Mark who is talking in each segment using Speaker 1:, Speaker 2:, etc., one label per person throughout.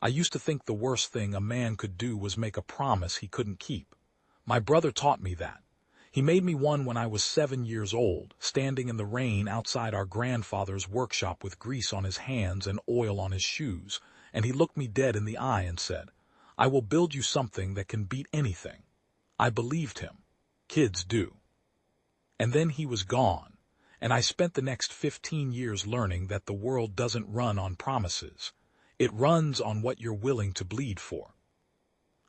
Speaker 1: I used to think the worst thing a man could do was make a promise he couldn't keep. My brother taught me that. He made me one when I was 7 years old, standing in the rain outside our grandfather's workshop with grease on his hands and oil on his shoes, and he looked me dead in the eye and said, "I will build you something that can beat anything." I believed him. Kids do. And then he was gone, and I spent the next 15 years learning that the world doesn't run on promises. It runs on what you're willing to bleed for.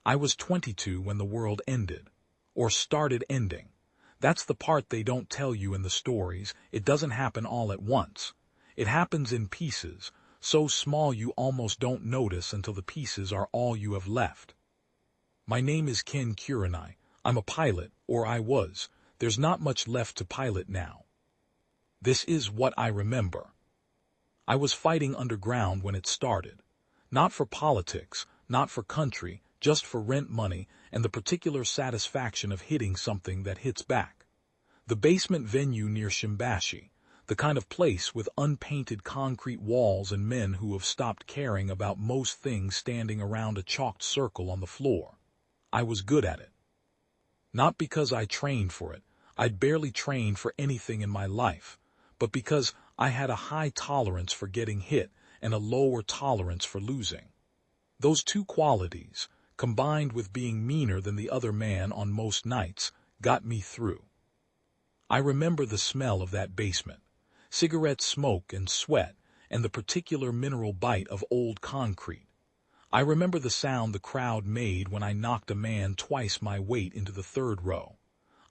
Speaker 1: I was 22 when the world ended, or started ending. That's the part they don't tell you in the stories. It doesn't happen all at once. It happens in pieces, so small you almost don't notice until the pieces are all you have left. My name is Ken Kurenai. I'm a pilot, or I was. There's not much left to pilot now. This is what I remember. I was fighting underground when it started. Not for politics, not for country, just for rent money and the particular satisfaction of hitting something that hits back. The basement venue near Shimbashi, the kind of place with unpainted concrete walls and men who have stopped caring about most things standing around a chalked circle on the floor. I was good at it. Not because I trained for it. I'd barely trained for anything in my life, but because I had a high tolerance for getting hit and a lower tolerance for losing. Those two qualities, combined with being meaner than the other man on most nights, got me through. I remember the smell of that basement, cigarette smoke and sweat, and the particular mineral bite of old concrete. I remember the sound the crowd made when I knocked a man twice my weight into the third row.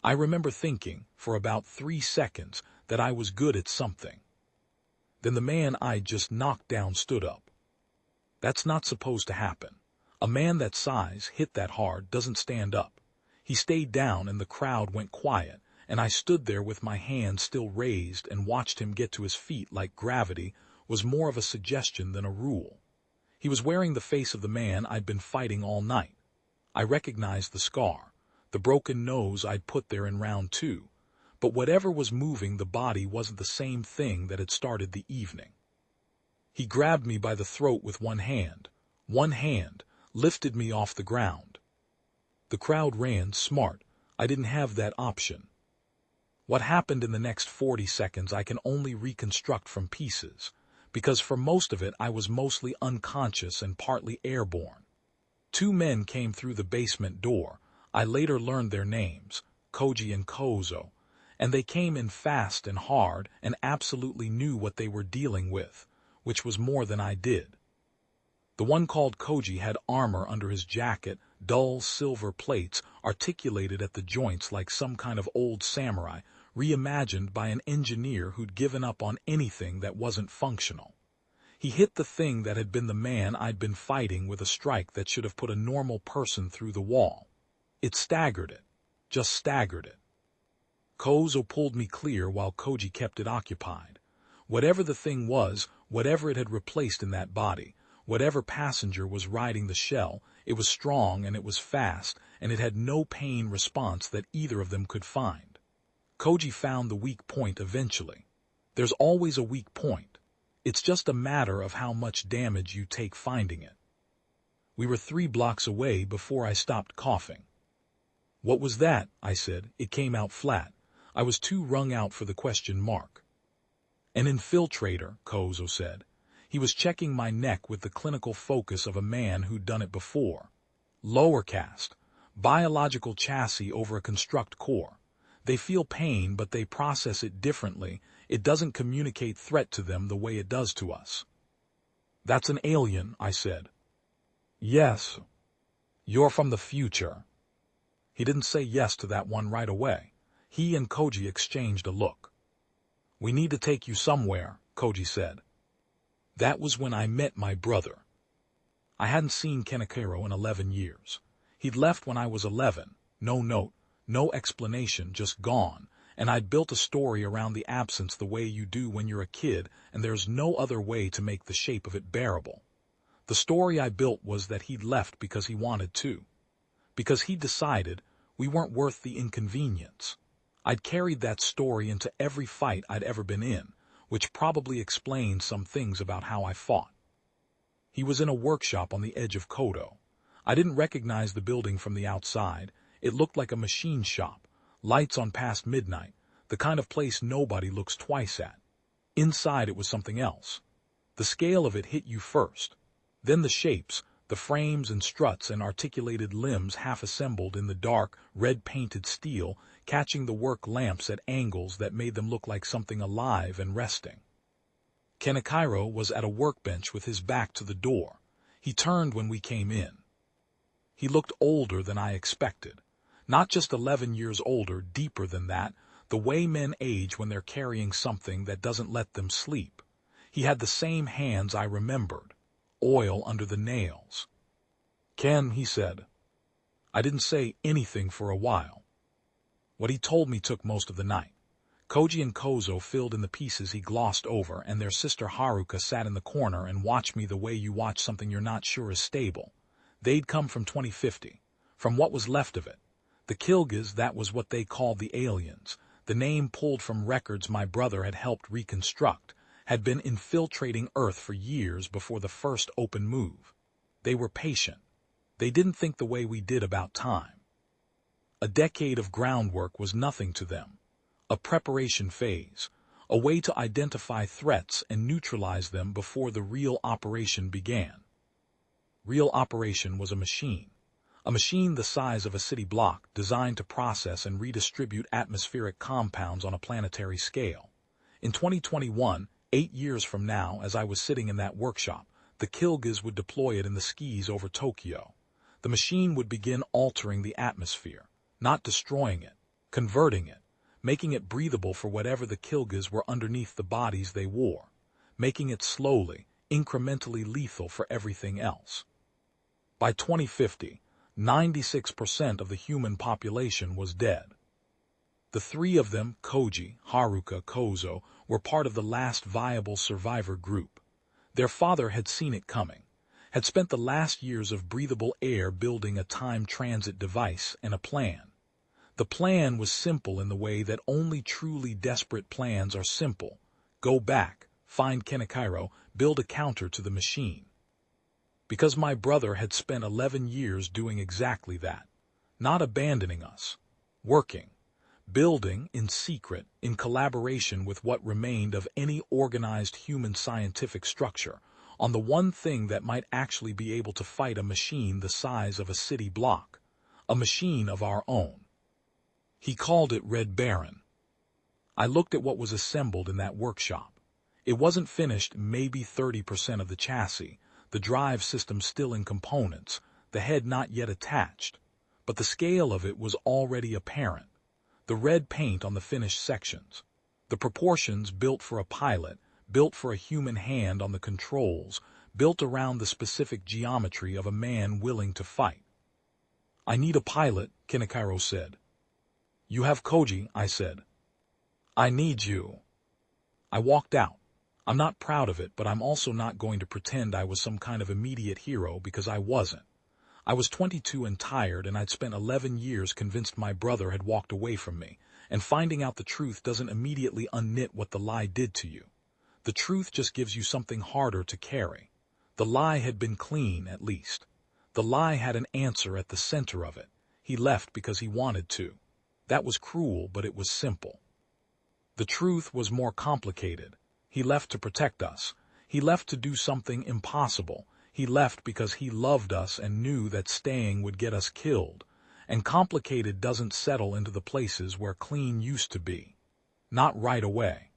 Speaker 1: I remember thinking, for about 3 seconds, that I was good at something. Then the man I'd just knocked down stood up. That's not supposed to happen. A man that size, hit that hard, doesn't stand up. He stayed down and the crowd went quiet, and I stood there with my hands still raised and watched him get to his feet like gravity was more of a suggestion than a rule. He was wearing the face of the man I'd been fighting all night. I recognized the scar, the broken nose I'd put there in round 2, but whatever was moving the body wasn't the same thing that had started the evening. He grabbed me by the throat with one hand, lifted me off the ground. The crowd ran smart. I didn't have that option. What happened in the next 40 seconds I can only reconstruct from pieces, because for most of it I was mostly unconscious and partly airborne. 2 men came through the basement door. I later learned their names, Koji and Kozo, and they came in fast and hard and absolutely knew what they were dealing with, which was more than I did. The one called Koji had armor under his jacket, dull silver plates articulated at the joints like some kind of old samurai, reimagined by an engineer who'd given up on anything that wasn't functional. He hit the thing that had been the man I'd been fighting with a strike that should have put a normal person through the wall. It staggered it. Just staggered it. Kozo pulled me clear while Koji kept it occupied. Whatever the thing was, whatever it had replaced in that body, whatever passenger was riding the shell, it was strong and it was fast, and it had no pain response that either of them could find. Koji found the weak point eventually. There's always a weak point. It's just a matter of how much damage you take finding it. We were 3 blocks away before I stopped coughing. "What was that?" I said. It came out flat. I was too wrung out for the question mark. "An infiltrator," Kozo said. He was checking my neck with the clinical focus of a man who'd done it before. "Lower caste. Biological chassis over a construct core. They feel pain, but they process it differently. It doesn't communicate threat to them the way it does to us." "That's an alien," I said. "Yes. You're from the future." He didn't say yes to that one right away. He and Koji exchanged a look. "We need to take you somewhere," Koji said. That was when I met my brother. I hadn't seen Kenakero in 11 years. He'd left when I was 11, no note, no explanation, just gone, and I'd built a story around the absence the way you do when you're a kid, and there's no other way to make the shape of it bearable. The story I built was that he'd left because he wanted to. Because he decided we weren't worth the inconvenience. I'd carried that story into every fight I'd ever been in, which probably explains some things about how I fought. He was in a workshop on the edge of Kodo. I didn't recognize the building from the outside. It looked like a machine shop, lights on past midnight, the kind of place nobody looks twice at. Inside it was something else. The scale of it hit you first. Then the shapes, the frames and struts and articulated limbs half-assembled in the dark, red-painted steel, catching the work lamps at angles that made them look like something alive and resting. Kenichiro was at a workbench with his back to the door. He turned when we came in. He looked older than I expected. Not just 11 years older, deeper than that, the way men age when they're carrying something that doesn't let them sleep. He had the same hands I remembered, oil under the nails. "Ken," he said. I didn't say anything for a while. What he told me took most of the night. Koji and Kozo filled in the pieces he glossed over, and their sister Haruka sat in the corner and watched me the way you watch something you're not sure is stable. They'd come from 2050, from what was left of it. The Killgis, that was what they called the aliens, the name pulled from records my brother had helped reconstruct, had been infiltrating Earth for years before the first open move. They were patient. They didn't think the way we did about time. A decade of groundwork was nothing to them. A preparation phase, a way to identify threats and neutralize them before the real operation began. Real operation was a machine the size of a city block designed to process and redistribute atmospheric compounds on a planetary scale. In 2021, 8 years from now, as I was sitting in that workshop, the Killgis would deploy it in the skis over Tokyo. The machine would begin altering the atmosphere, not destroying it, converting it, making it breathable for whatever the Killgis were underneath the bodies they wore, making it slowly, incrementally lethal for everything else. By 2050, 96% of the human population was dead. The three of them, Koji, Haruka, Kozo, were part of the last viable survivor group. Their father had seen it coming, had spent the last years of breathable air building a time transit device and a plan. The plan was simple in the way that only truly desperate plans are simple. Go back, find Kenichiro, build a counter to the machine. Because my brother had spent 11 years doing exactly that, not abandoning us, working, building in secret, in collaboration with what remained of any organized human scientific structure, on the one thing that might actually be able to fight a machine the size of a city block, a machine of our own. He called it Red Baron. I looked at what was assembled in that workshop. It wasn't finished, maybe 30% of the chassis, the drive system still in components, the head not yet attached, but the scale of it was already apparent. The red paint on the finished sections, the proportions built for a pilot, built for a human hand on the controls, built around the specific geometry of a man willing to fight. "I need a pilot," Kenichiro said. "You have Koji," I said. "I need you." I walked out. I'm not proud of it, but I'm also not going to pretend I was some kind of immediate hero, because I wasn't. I was 22 and tired, and I'd spent 11 years convinced my brother had walked away from me, and finding out the truth doesn't immediately unknit what the lie did to you. The truth just gives you something harder to carry. The lie had been clean, at least. The lie had an answer at the center of it. He left because he wanted to. That was cruel, but it was simple. The truth was more complicated. He left to protect us. He left to do something impossible. He left because he loved us and knew that staying would get us killed. And complicated doesn't settle into the places where clean used to be. Not right away.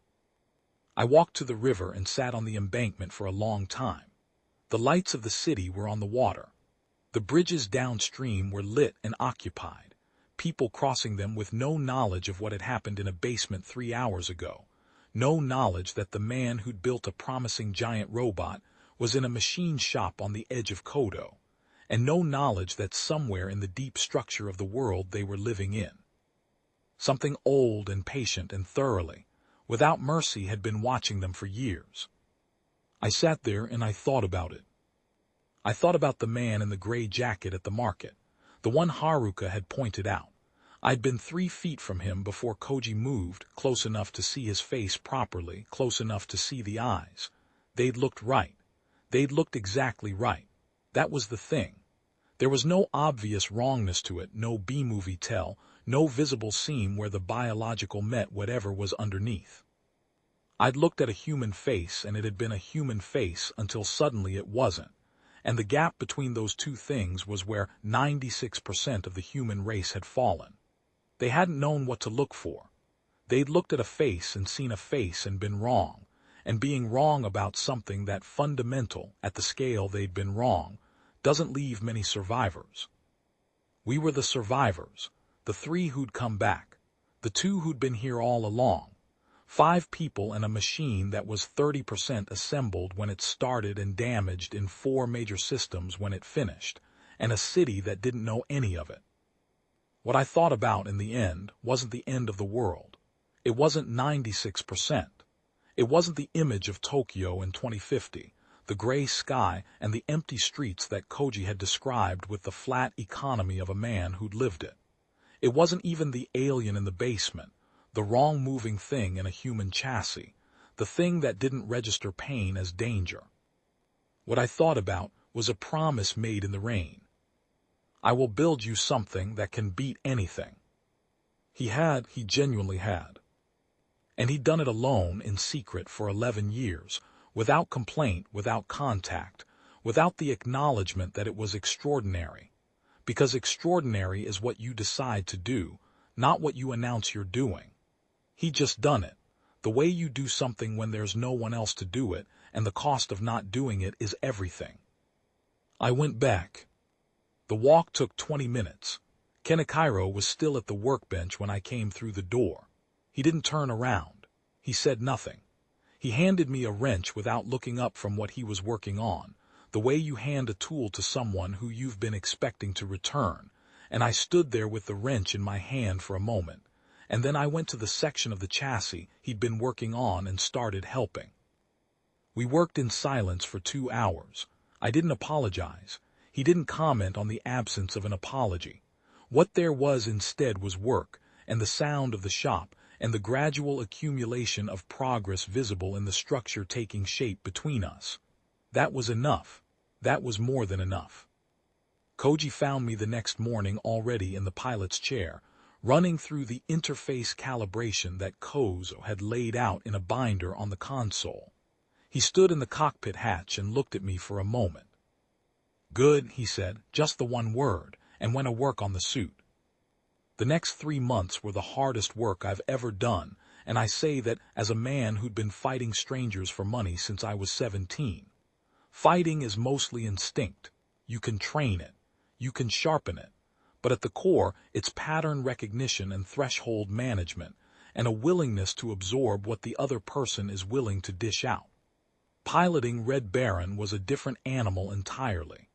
Speaker 1: I walked to the river and sat on the embankment for a long time. The lights of the city were on the water. The bridges downstream were lit and occupied, people crossing them with no knowledge of what had happened in a basement 3 hours ago. No knowledge that the man who'd built a promising giant robot was in a machine shop on the edge of Kodo, and no knowledge that somewhere in the deep structure of the world they were living in, something old and patient and thoroughly, without mercy, had been watching them for years. I sat there and I thought about it. I thought about the man in the gray jacket at the market, the one Haruka had pointed out. I'd been 3 feet from him before Koji moved, close enough to see his face properly, close enough to see the eyes. They'd looked right. They'd looked exactly right. That was the thing. There was no obvious wrongness to it, no B-movie tell, no visible seam where the biological met whatever was underneath. I'd looked at a human face, and it had been a human face until suddenly it wasn't. And the gap between those two things was where 96% of the human race had fallen. They hadn't known what to look for. They'd looked at a face and seen a face and been wrong, and being wrong about something that fundamental at the scale they'd been wrong doesn't leave many survivors. We were the survivors, the 3 who'd come back, the 2 who'd been here all along, 5 people and a machine that was 30% assembled when it started and damaged in 4 major systems when it finished, and a city that didn't know any of it. What I thought about in the end wasn't the end of the world. It wasn't 96%. It wasn't the image of Tokyo in 2050, the gray sky and the empty streets that Koji had described with the flat economy of a man who'd lived it. It wasn't even the alien in the basement, the wrong moving thing in a human chassis, the thing that didn't register pain as danger. What I thought about was a promise made in the rain. I will build you something that can beat anything. He genuinely had. And he'd done it alone in secret for 11 years, without complaint, without contact, without the acknowledgement that it was extraordinary. Because extraordinary is what you decide to do, not what you announce you're doing. He'd just done it, the way you do something when there's no one else to do it, and the cost of not doing it is everything. I went back. The walk took 20 minutes. Kenichiro was still at the workbench when I came through the door. He didn't turn around. He said nothing. He handed me a wrench without looking up from what he was working on, the way you hand a tool to someone who you've been expecting to return, and I stood there with the wrench in my hand for a moment, and then I went to the section of the chassis he'd been working on and started helping. We worked in silence for 2 hours. I didn't apologize. He didn't comment on the absence of an apology. What there was instead was work, and the sound of the shop, and the gradual accumulation of progress visible in the structure taking shape between us. That was enough. That was more than enough. Koji found me the next morning already in the pilot's chair, running through the interface calibration that Kozo had laid out in a binder on the console. He stood in the cockpit hatch and looked at me for a moment. "Good," he said, "just the one word," and went to work on the suit. The next 3 months were the hardest work I've ever done, and I say that as a man who'd been fighting strangers for money since I was 17. Fighting is mostly instinct. You can train it. You can sharpen it. But at the core, it's pattern recognition and threshold management, and a willingness to absorb what the other person is willing to dish out. Piloting Red Baron was a different animal entirely.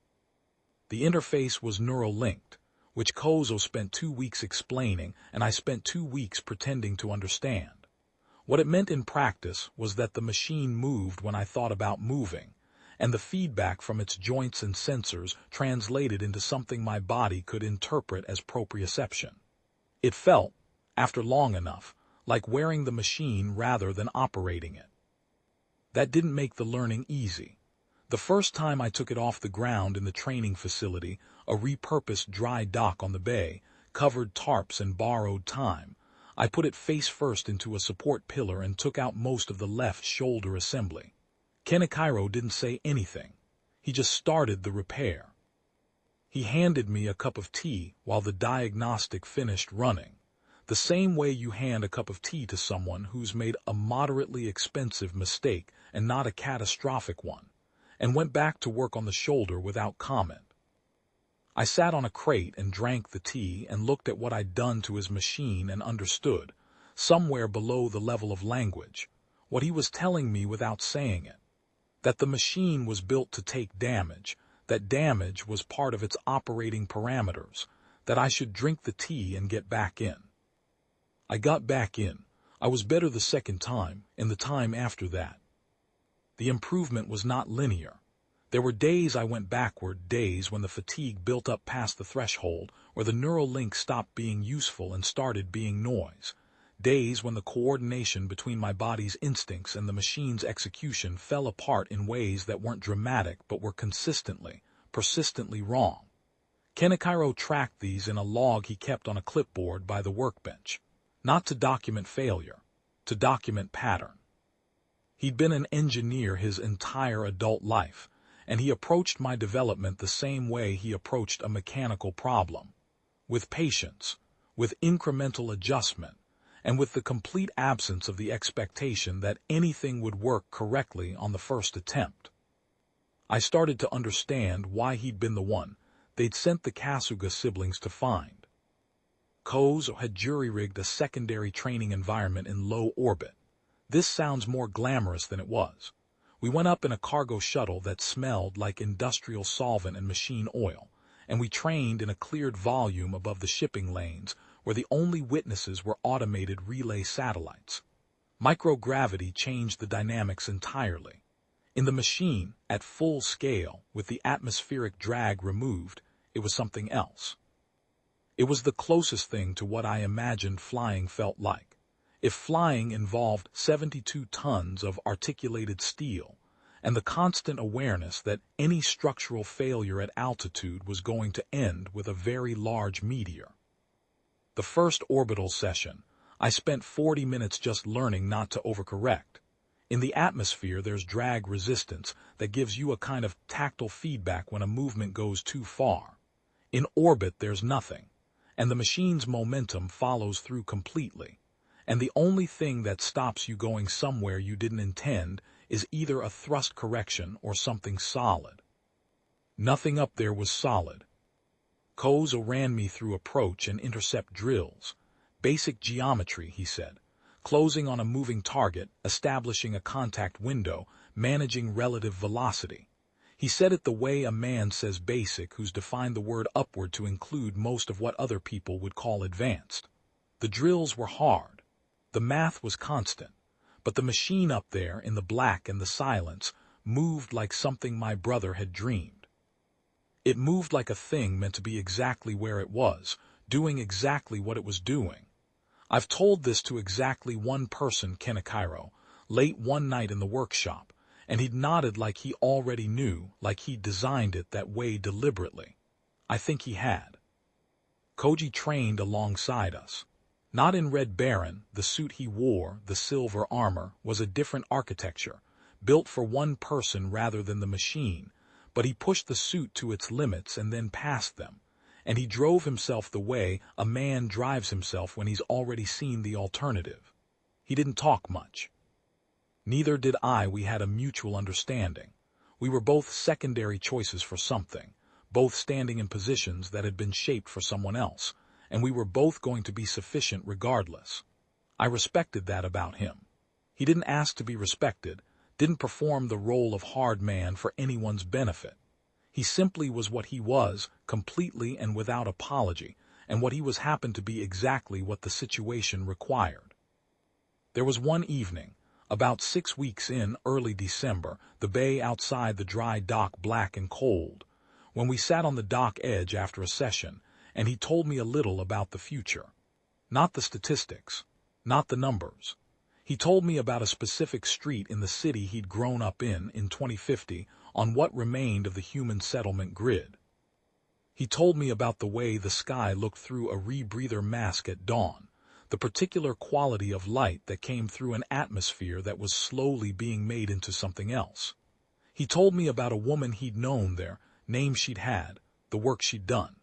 Speaker 1: The interface was neural-linked, which Kozo spent 2 weeks explaining, and I spent 2 weeks pretending to understand. What it meant in practice was that the machine moved when I thought about moving, and the feedback from its joints and sensors translated into something my body could interpret as proprioception. It felt, after long enough, like wearing the machine rather than operating it. That didn't make the learning easy. The first time I took it off the ground in the training facility, a repurposed dry dock on the bay, covered tarps and borrowed time, I put it face first into a support pillar and took out most of the left shoulder assembly. Kenichiro didn't say anything. He just started the repair. He handed me a cup of tea while the diagnostic finished running, the same way you hand a cup of tea to someone who's made a moderately expensive mistake and not a catastrophic one, and went back to work on the shoulder without comment. I sat on a crate and drank the tea and looked at what I'd done to his machine and understood, somewhere below the level of language, what he was telling me without saying it. That the machine was built to take damage, that damage was part of its operating parameters, that I should drink the tea and get back in. I got back in. I was better the second time, and the time after that. The improvement was not linear. There were days I went backward, days when the fatigue built up past the threshold, where the neural link stopped being useful and started being noise. Days when the coordination between my body's instincts and the machine's execution fell apart in ways that weren't dramatic but were persistently wrong. Kenichiro tracked these in a log he kept on a clipboard by the workbench. Not to document failure, to document pattern. He'd been an engineer his entire adult life, and he approached my development the same way he approached a mechanical problem. With patience, with incremental adjustment, and with the complete absence of the expectation that anything would work correctly on the first attempt. I started to understand why he'd been the one they'd sent the Kasuga siblings to find. Kozo had jury-rigged a secondary training environment in low orbit. This sounds more glamorous than it was. We went up in a cargo shuttle that smelled like industrial solvent and machine oil, and we trained in a cleared volume above the shipping lanes where the only witnesses were automated relay satellites. Microgravity changed the dynamics entirely. In the machine, at full scale, with the atmospheric drag removed, it was something else. It was the closest thing to what I imagined flying felt like. If flying involved 72 tons of articulated steel, and the constant awareness that any structural failure at altitude was going to end with a very large meteor. The first orbital session, I spent 40 minutes just learning not to overcorrect. In the atmosphere, there's drag resistance that gives you a kind of tactile feedback when a movement goes too far. In orbit, there's nothing, and the machine's momentum follows through completely. And the only thing that stops you going somewhere you didn't intend is either a thrust correction or something solid. Nothing up there was solid. Kozo ran me through approach and intercept drills. Basic geometry, he said. Closing on a moving target, establishing a contact window, managing relative velocity. He said it the way a man says basic who's defined the word upward to include most of what other people would call advanced. The drills were hard. The math was constant. But the machine up there in the black and the silence moved like something my brother had dreamed. It moved like a thing meant to be exactly where it was, doing exactly what it was doing. I've told this to exactly one person, Kenichiro, late one night in the workshop, and he'd nodded like he already knew, like he'd designed it that way deliberately. I think he had. Koji trained alongside us. Not in Red Baron, the suit he wore, the silver armor, was a different architecture, built for one person rather than the machine, but he pushed the suit to its limits and then passed them, and he drove himself the way a man drives himself when he's already seen the alternative. He didn't talk much. Neither did I. We had a mutual understanding. We were both secondary choices for something, both standing in positions that had been shaped for someone else, and we were both going to be sufficient regardless. I respected that about him. He didn't ask to be respected, didn't perform the role of hard man for anyone's benefit. He simply was what he was, completely and without apology, and what he was happened to be exactly what the situation required. There was one evening, about 6 weeks in, early December, the bay outside the dry dock black and cold, when we sat on the dock edge after a session, and he told me a little about the future. Not the statistics, not the numbers. He told me about a specific street in the city he'd grown up in 2050, on what remained of the human settlement grid. He told me about the way the sky looked through a rebreather mask at dawn, the particular quality of light that came through an atmosphere that was slowly being made into something else. He told me about a woman he'd known there, name she'd had, the work she'd done.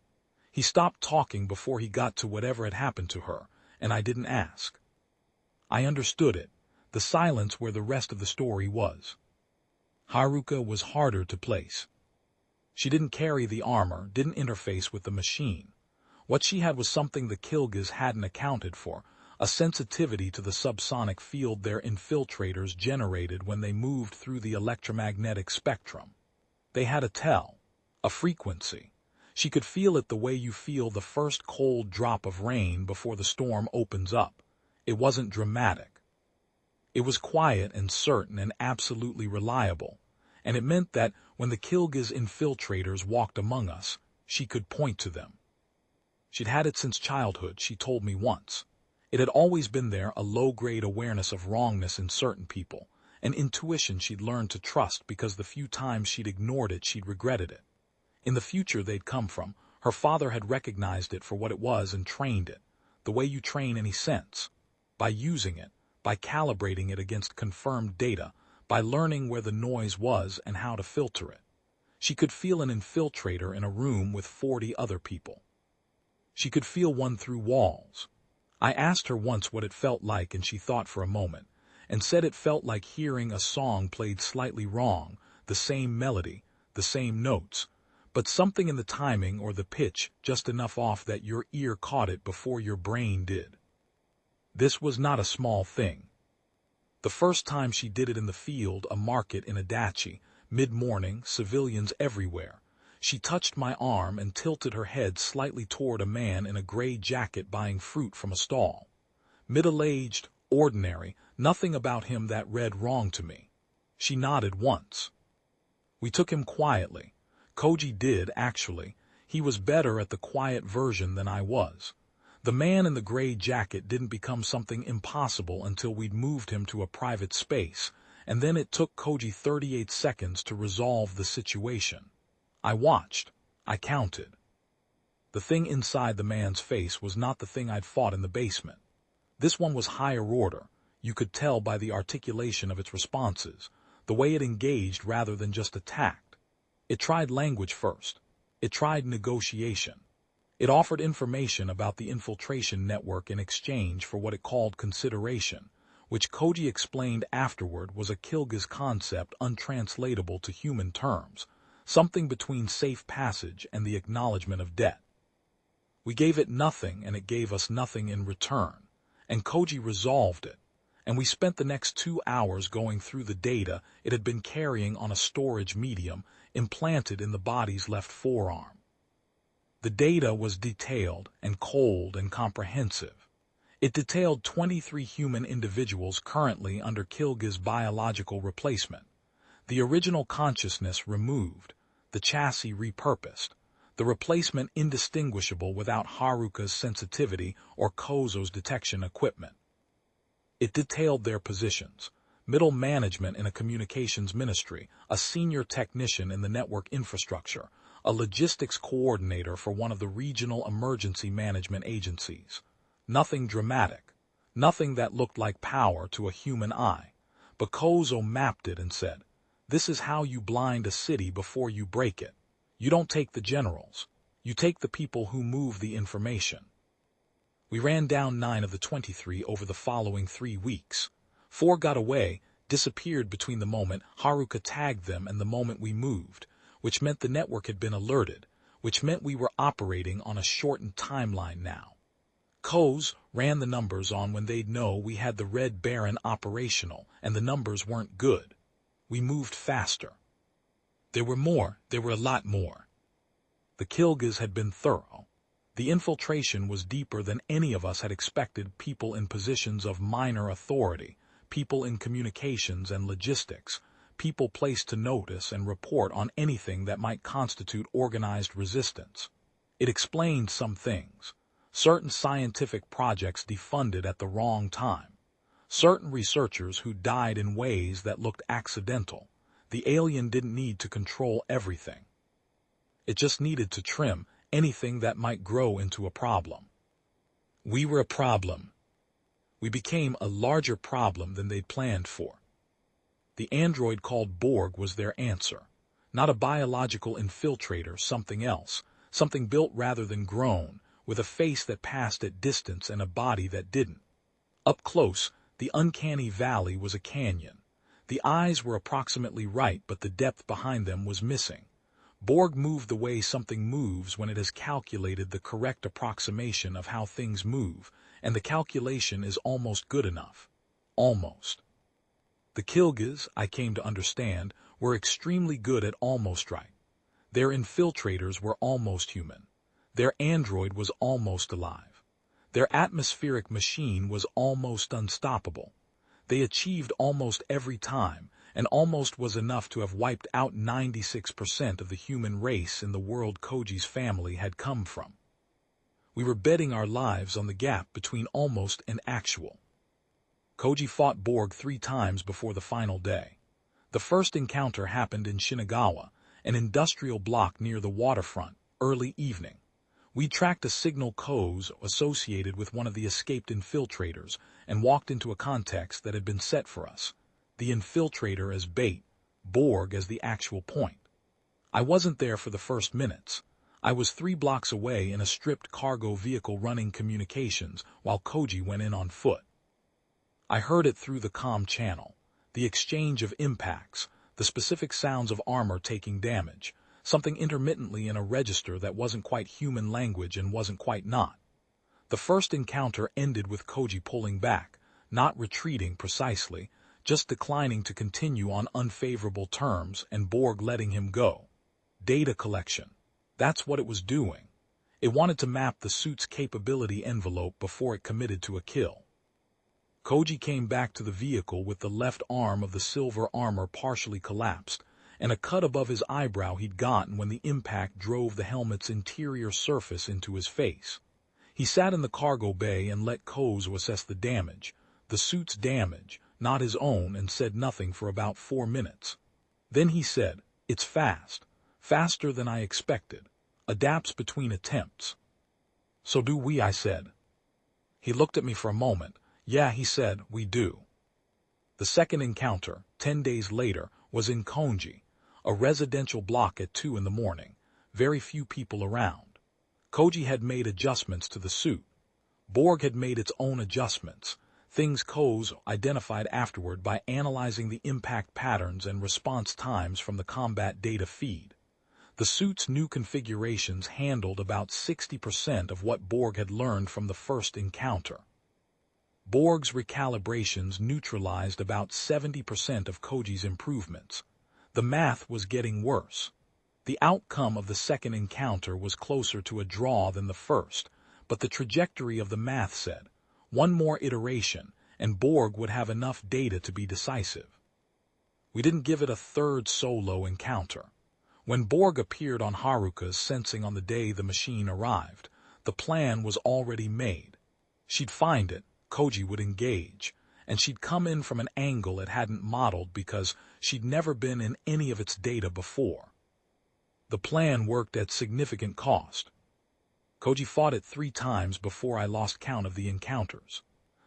Speaker 1: He stopped talking before he got to whatever had happened to her, and I didn't ask. I understood it, the silence where the rest of the story was. Haruka was harder to place. She didn't carry the armor, didn't interface with the machine. What she had was something the Killgis hadn't accounted for, a sensitivity to the subsonic field their infiltrators generated when they moved through the electromagnetic spectrum. They had a tell, a frequency. She could feel it the way you feel the first cold drop of rain before the storm opens up. It wasn't dramatic. It was quiet and certain and absolutely reliable, and it meant that when the Killgis infiltrators walked among us, she could point to them. She'd had it since childhood, she told me once. It had always been there, a low-grade awareness of wrongness in certain people, an intuition she'd learned to trust because the few times she'd ignored it, she'd regretted it. In the future they'd come from, her father had recognized it for what it was and trained it, the way you train any sense. By using it, by calibrating it against confirmed data, by learning where the noise was and how to filter it. She could feel an infiltrator in a room with 40 other people. She could feel one through walls. I asked her once what it felt like, and she thought for a moment, and said it felt like hearing a song played slightly wrong, the same melody, the same notes, but something in the timing or the pitch just enough off that your ear caught it before your brain did. This was not a small thing. The first time she did it in the field, a market in Adachi, mid-morning, civilians everywhere. She touched my arm and tilted her head slightly toward a man in a gray jacket buying fruit from a stall. Middle-aged, ordinary, nothing about him that read wrong to me. She nodded once. We took him quietly. Koji did, actually. He was better at the quiet version than I was. The man in the gray jacket didn't become something impossible until we'd moved him to a private space, and then it took Koji 38 seconds to resolve the situation. I watched. I counted. The thing inside the man's face was not the thing I'd fought in the basement. This one was higher order. You could tell by the articulation of its responses, the way it engaged rather than just attacked. It tried language first. It tried negotiation. It offered information about the infiltration network in exchange for what it called consideration, which Koji explained afterward was a Killgis concept untranslatable to human terms, something between safe passage and the acknowledgement of debt. We gave it nothing and it gave us nothing in return, and Koji resolved it, and we spent the next 2 hours going through the data it had been carrying on a storage medium implanted in the body's left forearm. The data was detailed and cold and comprehensive. It detailed 23 human individuals currently under Killgis biological replacement, the original consciousness removed, the chassis repurposed, the replacement indistinguishable without Haruka's sensitivity or Kozo's detection equipment. It detailed their positions: middle management in a communications ministry, a senior technician in the network infrastructure, a logistics coordinator for one of the regional emergency management agencies. Nothing dramatic, nothing that looked like power to a human eye, but Kozo mapped it and said, "This is how you blind a city before you break it. You don't take the generals. You take the people who move the information." We ran down 9 of the 23 over the following 3 weeks. 4 got away, disappeared between the moment Haruka tagged them and the moment we moved, which meant the network had been alerted, which meant we were operating on a shortened timeline now. Koz ran the numbers on when they'd know we had the Red Baron operational, and the numbers weren't good. We moved faster. There were a lot more. The Killgis had been thorough. The infiltration was deeper than any of us had expected. People in positions of minor authority, people in communications and logistics, people placed to notice and report on anything that might constitute organized resistance. It explained some things. Certain scientific projects defunded at the wrong time. Certain researchers who died in ways that looked accidental. The alien didn't need to control everything. It just needed to trim anything that might grow into a problem. We were a problem. We became a larger problem than they'd planned for. The android called Borg was their answer. Not a biological infiltrator, something else, something built rather than grown, with a face that passed at distance and a body that didn't. Up close, the uncanny valley was a canyon. The eyes were approximately right, but the depth behind them was missing. Borg moved the way something moves when it has calculated the correct approximation of how things move, and the calculation is almost good enough. Almost. The Killgis, I came to understand, were extremely good at almost right. Their infiltrators were almost human. Their android was almost alive. Their atmospheric machine was almost unstoppable. They achieved almost every time, and almost was enough to have wiped out 96% of the human race in the world Koji's family had come from. We were betting our lives on the gap between almost and actual. Koji fought Borg 3 times before the final day. The first encounter happened in Shinagawa, an industrial block near the waterfront, early evening. We tracked a signal Koz associated with one of the escaped infiltrators and walked into a context that had been set for us. The infiltrator as bait, Borg as the actual point. I wasn't there for the first minutes. I was 3 blocks away in a stripped cargo vehicle running communications while Koji went in on foot. I heard it through the comm channel, the exchange of impacts, the specific sounds of armor taking damage, something intermittently in a register that wasn't quite human language and wasn't quite not. The first encounter ended with Koji pulling back, not retreating precisely, just declining to continue on unfavorable terms and Borg letting him go. Data collection. That's what it was doing. It wanted to map the suit's capability envelope before it committed to a kill. Koji came back to the vehicle with the left arm of the silver armor partially collapsed, and a cut above his eyebrow he'd gotten when the impact drove the helmet's interior surface into his face. He sat in the cargo bay and let Koz assess the damage, the suit's damage, not his own, and said nothing for about 4 minutes. Then he said, "It's fast. Faster than I expected. Adapts between attempts." "So do we," I said. He looked at me for a moment. "Yeah," he said, "we do." The second encounter, 10 days later, was in Konji, a residential block at 2 in the morning, very few people around. Koji had made adjustments to the suit. Borg had made its own adjustments, things Koz identified afterward by analyzing the impact patterns and response times from the combat data feed. The suit's new configurations handled about 60% of what Borg had learned from the first encounter. Borg's recalibrations neutralized about 70% of Koji's improvements. The math was getting worse. The outcome of the second encounter was closer to a draw than the first, but the trajectory of the math said, one more iteration, and Borg would have enough data to be decisive. We didn't give it a third solo encounter. When Borg appeared on Haruka's sensing on the day the machine arrived, the plan was already made. She'd find it, Koji would engage, and she'd come in from an angle it hadn't modeled because she'd never been in any of its data before. The plan worked at significant cost. Koji fought it 3 times before I lost count of the encounters.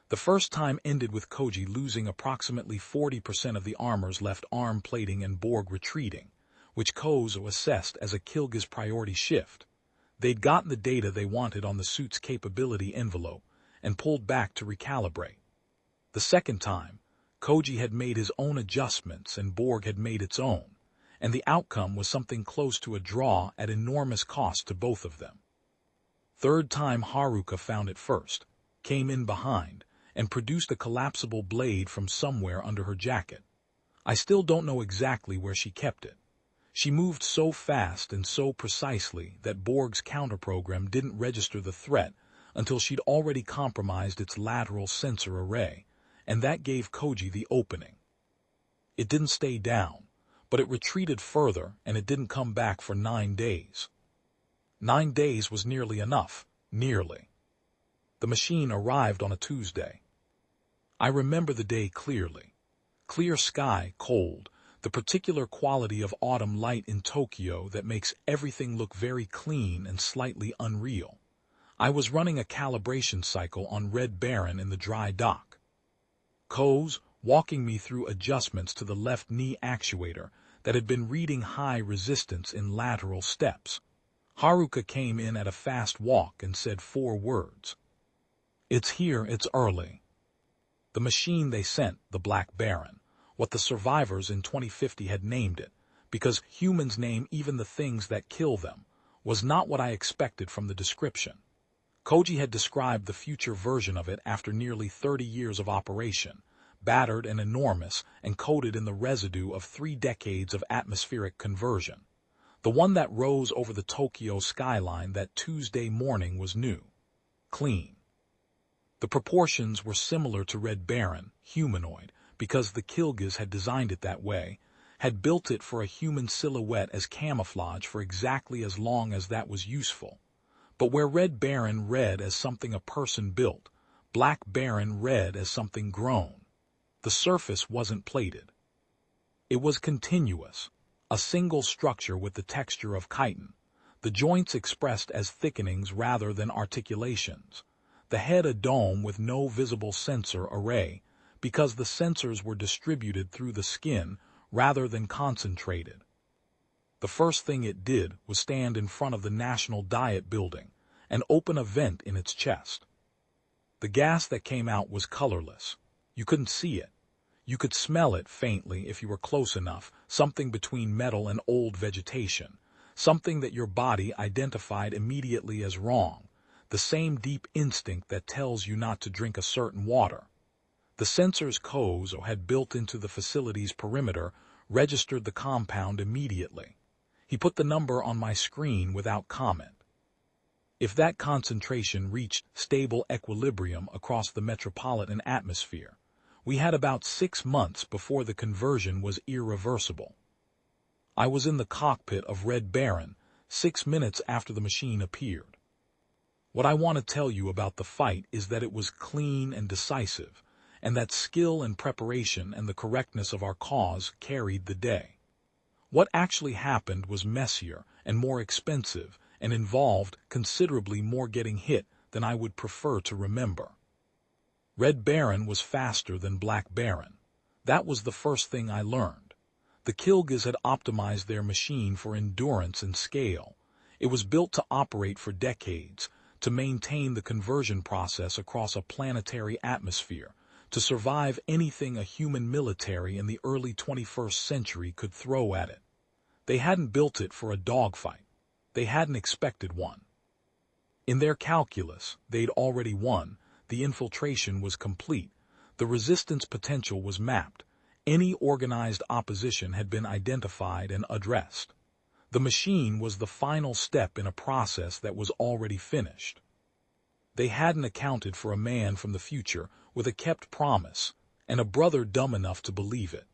Speaker 1: The first time ended with Koji losing approximately 40% of the armor's left arm plating and Borg retreating, which Koz assessed as a Killgis priority shift. They'd gotten the data they wanted on the suit's capability envelope and pulled back to recalibrate. The second time, Koji had made his own adjustments and Borg had made its own, and the outcome was something close to a draw at enormous cost to both of them. Third time Haruka found it first, came in behind, and produced a collapsible blade from somewhere under her jacket. I still don't know exactly where she kept it. She moved so fast and so precisely that Borg's counterprogram didn't register the threat until she'd already compromised its lateral sensor array, and that gave Koji the opening. It didn't stay down, but it retreated further and it didn't come back for 9 days. 9 days was nearly enough, nearly. The machine arrived on a Tuesday. I remember the day clearly. Clear sky, cold, the particular quality of autumn light in Tokyo that makes everything look very clean and slightly unreal. I was running a calibration cycle on Red Baron in the dry dock. Koz walking me through adjustments to the left knee actuator that had been reading high resistance in lateral steps. Haruka came in at a fast walk and said 4 words. "It's here, it's early." The machine they sent, the Black Baron, what the survivors in 2050 had named it, because humans name even the things that kill them, was not what I expected from the description. Koji had described the future version of it after nearly 30 years of operation, battered and enormous and coated in the residue of 3 decades of atmospheric conversion. The one that rose over the Tokyo skyline that Tuesday morning was new, clean. The proportions were similar to Red Baron, humanoid, because the Killgis had designed it that way, had built it for a human silhouette as camouflage for exactly as long as that was useful. But where Red Baron read as something a person built, Black Baron read as something grown. The surface wasn't plated. It was continuous, a single structure with the texture of chitin, the joints expressed as thickenings rather than articulations, the head a dome with no visible sensor array, because the sensors were distributed through the skin rather than concentrated. The first thing it did was stand in front of the National Diet building and open a vent in its chest. The gas that came out was colorless. You couldn't see it. You could smell it faintly if you were close enough, something between metal and old vegetation, something that your body identified immediately as wrong, the same deep instinct that tells you not to drink a certain water. The sensors Kozo had built into the facility's perimeter registered the compound immediately. He put the number on my screen without comment. If that concentration reached stable equilibrium across the metropolitan atmosphere, we had about 6 months before the conversion was irreversible. I was in the cockpit of Red Baron 6 minutes after the machine appeared. What I want to tell you about the fight is that it was clean and decisive, and that skill and preparation and the correctness of our cause carried the day. What actually happened was messier and more expensive and involved considerably more getting hit than I would prefer to remember. Red Baron was faster than Black Baron. That was the first thing I learned. The Killgis had optimized their machine for endurance and scale. It was built to operate for decades, to maintain the conversion process across a planetary atmosphere, to survive anything a human military in the early 21st century could throw at it. They hadn't built it for a dogfight. They hadn't expected one. In their calculus, they'd already won. The infiltration was complete. The resistance potential was mapped. Any organized opposition had been identified and addressed. The machine was the final step in a process that was already finished. They hadn't accounted for a man from the future with a kept promise and a brother dumb enough to believe it.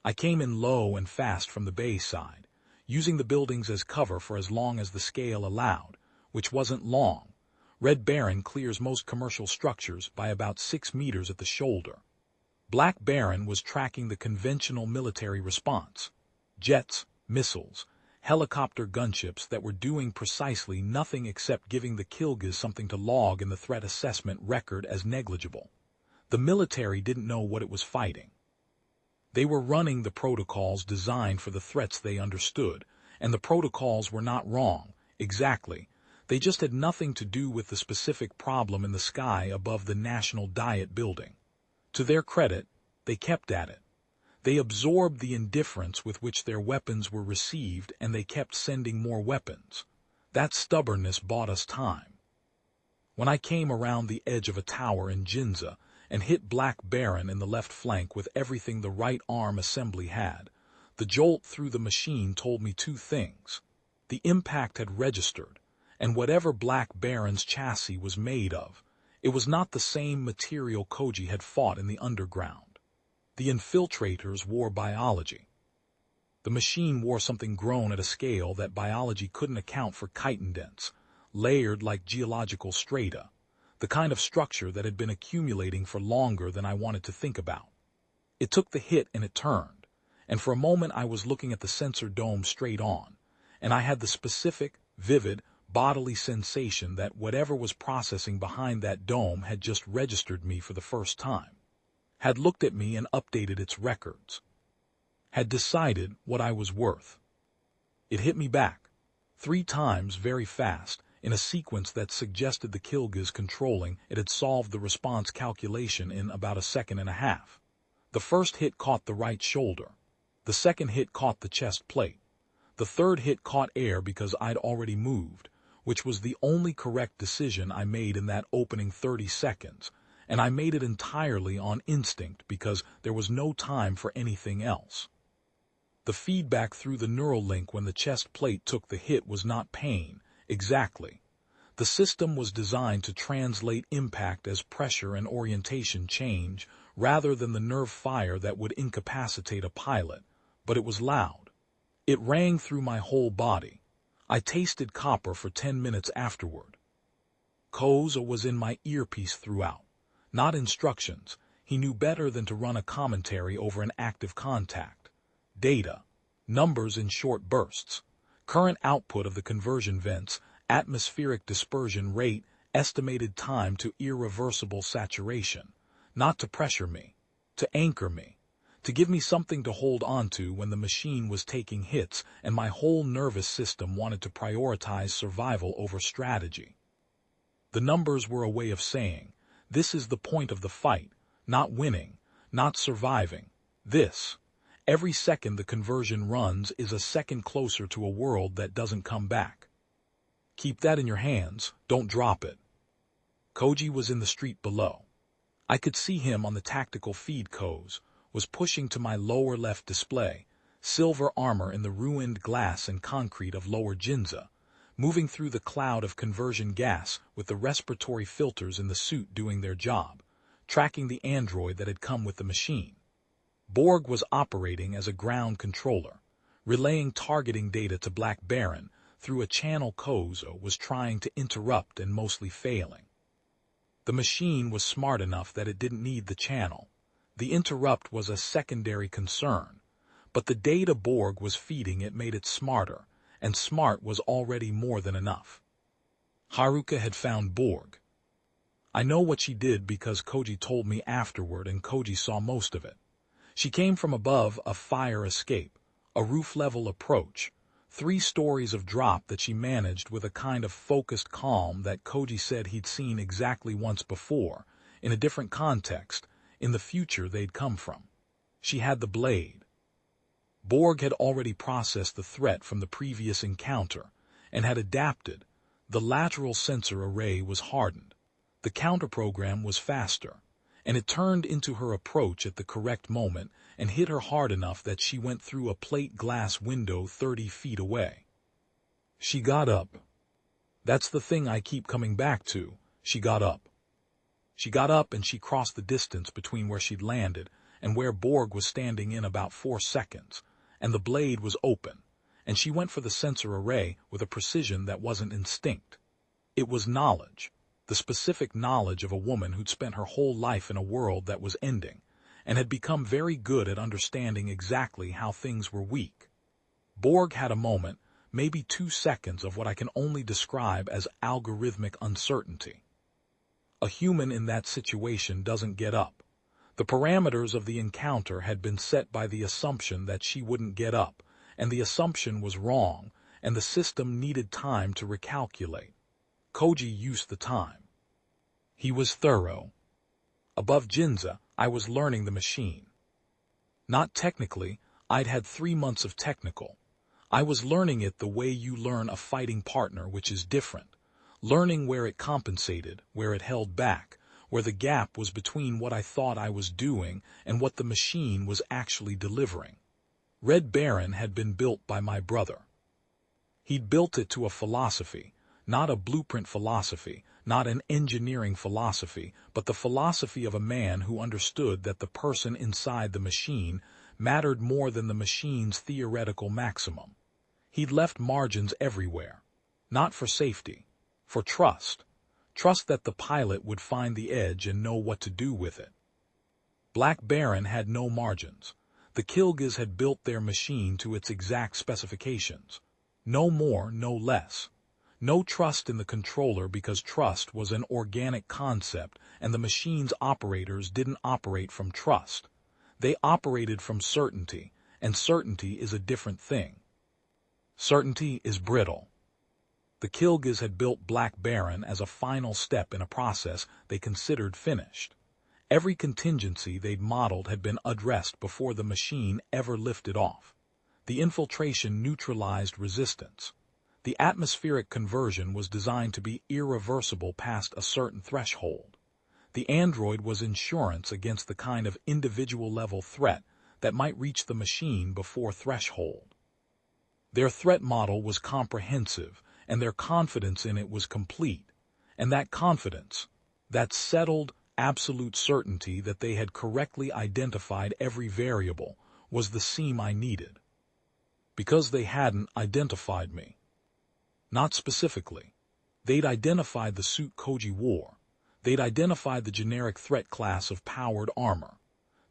Speaker 1: I came in low and fast from the bay side, using the buildings as cover for as long as the scale allowed, which wasn't long. Red Baron clears most commercial structures by about 6 meters at the shoulder. Black Baron was tracking the conventional military response. Jets, missiles, helicopter gunships that were doing precisely nothing except giving the Killgis something to log in the threat assessment record as negligible. The military didn't know what it was fighting. They were running the protocols designed for the threats they understood, and the protocols were not wrong, exactly. They just had nothing to do with the specific problem in the sky above the National Diet building. To their credit, they kept at it. They absorbed the indifference with which their weapons were received, and they kept sending more weapons. That stubbornness bought us time. When I came around the edge of a tower in Ginza and hit Black Baron in the left flank with everything the right arm assembly had, the jolt through the machine told me 2 things. The impact had registered, and whatever Black Baron's chassis was made of, it was not the same material Koji had fought in the underground. The infiltrators wore biology. The machine wore something grown at a scale that biology couldn't account for, chitin dents, layered like geological strata, the kind of structure that had been accumulating for longer than I wanted to think about. It took the hit and it turned, and for a moment I was looking at the sensor dome straight on, and I had the specific, vivid, bodily sensation that whatever was processing behind that dome had just registered me for the first time, had looked at me and updated its records, had decided what I was worth. It hit me back, 3 times very fast, in a sequence that suggested the Killgis controlling it had solved the response calculation in about 1.5 seconds. The first hit caught the right shoulder. The second hit caught the chest plate. The third hit caught air because I'd already moved, which was the only correct decision I made in that opening 30 seconds, and I made it entirely on instinct because there was no time for anything else. The feedback through the neural link when the chest plate took the hit was not pain, exactly. The system was designed to translate impact as pressure and orientation change rather than the nerve fire that would incapacitate a pilot, but it was loud. It rang through my whole body. I tasted copper for 10 minutes afterward. Koza was in my earpiece throughout. Not instructions. He knew better than to run a commentary over an active contact. Data. Numbers in short bursts. Current output of the conversion vents, atmospheric dispersion rate, estimated time to irreversible saturation. Not to pressure me. To anchor me. To give me something to hold onto when the machine was taking hits and my whole nervous system wanted to prioritize survival over strategy. The numbers were a way of saying, this is the point of the fight, not winning, not surviving. This. Every second the conversion runs is a second closer to a world that doesn't come back. Keep that in your hands, don't drop it. Koji was in the street below. I could see him on the tactical feed. Koz was pushing to my lower left display, silver armor in the ruined glass and concrete of lower Jinza, moving through the cloud of conversion gas with the respiratory filters in the suit doing their job, tracking the android that had come with the machine. Borg was operating as a ground controller, relaying targeting data to Black Baron through a channel Kozo was trying to interrupt and mostly failing. The machine was smart enough that it didn't need the channel. The interrupt was a secondary concern, but the data Borg was feeding it made it smarter, and smart was already more than enough. Haruka had found Borg. I know what she did because Koji told me afterward and Koji saw most of it. She came from above a fire escape, a roof-level approach, 3 stories of drop that she managed with a kind of focused calm that Koji said he'd seen exactly once before, in a different context, in the future they'd come from. She had the blade. Borg had already processed the threat from the previous encounter and had adapted. The lateral sensor array was hardened. The counterprogram was faster, and it turned into her approach at the correct moment and hit her hard enough that she went through a plate glass window 30 feet away. She got up. That's the thing I keep coming back to. She got up. She got up and she crossed the distance between where she'd landed and where Borg was standing in about 4 seconds, and the blade was open, and she went for the sensor array with a precision that wasn't instinct. It was knowledge, the specific knowledge of a woman who'd spent her whole life in a world that was ending, and had become very good at understanding exactly how things were weak. Borg had a moment, maybe 2 seconds, of what I can only describe as algorithmic uncertainty. A human in that situation doesn't get up. The parameters of the encounter had been set by the assumption that she wouldn't get up, and the assumption was wrong, and the system needed time to recalculate. Koji used the time. He was thorough. Above Jinza, I was learning the machine. Not technically, I'd had 3 months of technical. I was learning it the way you learn a fighting partner, which is different. Learning where it compensated, where it held back, where the gap was between what I thought I was doing and what the machine was actually delivering. Red Baron had been built by my brother. He'd built it to a philosophy, not a blueprint philosophy, not an engineering philosophy, but the philosophy of a man who understood that the person inside the machine mattered more than the machine's theoretical maximum. He'd left margins everywhere, not for safety, for trust. Trust that the pilot would find the edge and know what to do with it. Black Baron had no margins. The Killgis had built their machine to its exact specifications. No more, no less. No trust in the controller because trust was an organic concept and the machine's operators didn't operate from trust. They operated from certainty, and certainty is a different thing. Certainty is brittle. The Killgis had built Black Baron as a final step in a process they considered finished. Every contingency they'd modeled had been addressed before the machine ever lifted off. The infiltration neutralized resistance. The atmospheric conversion was designed to be irreversible past a certain threshold. The android was insurance against the kind of individual-level threat that might reach the machine before threshold. Their threat model was comprehensive, and their confidence in it was complete. And that confidence, that settled, absolute certainty that they had correctly identified every variable, was the seam I needed. Because they hadn't identified me. Not specifically. They'd identified the suit Koji wore. They'd identified the generic threat class of powered armor.